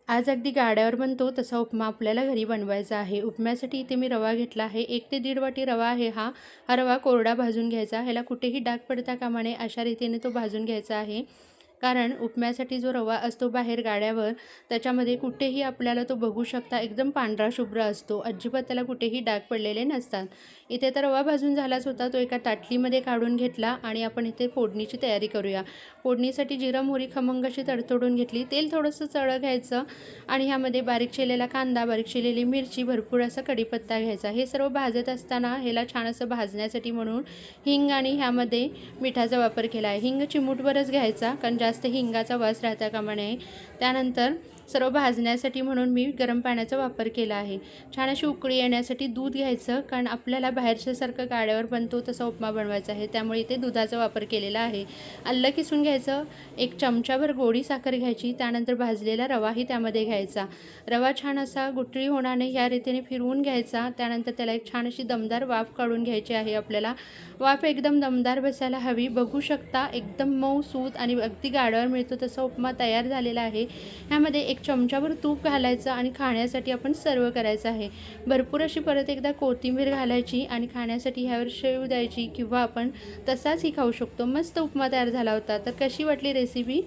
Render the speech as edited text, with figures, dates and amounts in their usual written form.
आज अगदी गाड्यावर बनतो तसा उपमा आपल्याला घरी बनवायचा आहे. उपम्यासाठी इथे मी रवा घेतला आहे. 1 ते दीड वाटी रवा आहे हा रवा कोरडा भाजून घ्यायचा. ह्याला कुठेही डाग पडता कामा नये अशा रीतीने तो भाजून घ्यायचा आहे. कारण उपम्यासाठी जो रवा असतो बाहेर गाड्यावर, त्याच्यामध्ये कुठेही आपल्याला तो बघू शकता एकदम पांढरा शुभ्र असतो. अजिबात त्याला कुठेही डाग पडलेले नसतात. इथे तर रवा भाजून झालाच होता. तो एका ताटलीमध्ये काढून घेतला आणि आपण इथे फोडणीची तयारी करूया. फोडणीसाठी जिरं, मोहरी खमंग अशी तडतडून घेतली. तेल थोडंसं चळं घ्यायचं आणि ह्यामध्ये बारीक चिरलेला कांदा, बारीक चिरलेली मिरची, भरपूर असा कढीपत्ता घ्यायचा. हे सर्व भाजत असताना ह्याला छान असं भाजण्यासाठी म्हणून हिंग आणि ह्यामध्ये मिठाचा वापर केला आहे. हिंग चिमूटभरच घ्यायचा, कारण जास्त हिंगाचा वास राहता कामा नये. त्यानंतर सर्व भाजण्यासाठी म्हणून मी गरम पाण्याचा वापर केला आहे. छान अशी उकळी येण्यासाठी दूध घ्यायचं, कारण आपल्याला बाहेरच्यासारखं गाड्यावर बनतो तसा उपमा बनवायचा आहे. त्यामुळे इथे दुधाचा वापर केलेला आहे. आलं किसून घ्यायचं, 1 चमचाभर गोडी साखर घ्यायची. त्यानंतर भाजलेला रवाही त्यामध्ये घ्यायचा. रवा छान असा गुठळी होणार नाही या रीतीने फिरवून घ्यायचा. त्यानंतर त्याला एक छान अशी दमदार वाफ काढून घ्यायची आहे आपल्याला. वाफ एकदम दमदार बसायला हवी. बघू शकता एकदम मऊसूत आणि अगदी गाड्यावर मिळतो तसा उपमा तयार झालेला आहे. ह्यामध्ये 1 चमचाभर तूप घालायचं आणि खाण्यासाठी आपण सर्व करायचं आहे. भरपूर अशी परत एकदा कोथिंबीर घालायची आणि खाण्यासाठी ह्यावर शेव द्यायची किंवा आपण तसाचही खाऊ शकतो. मस्त उपमा तयार झाला होता. तर कशी वाटली रेसिपी?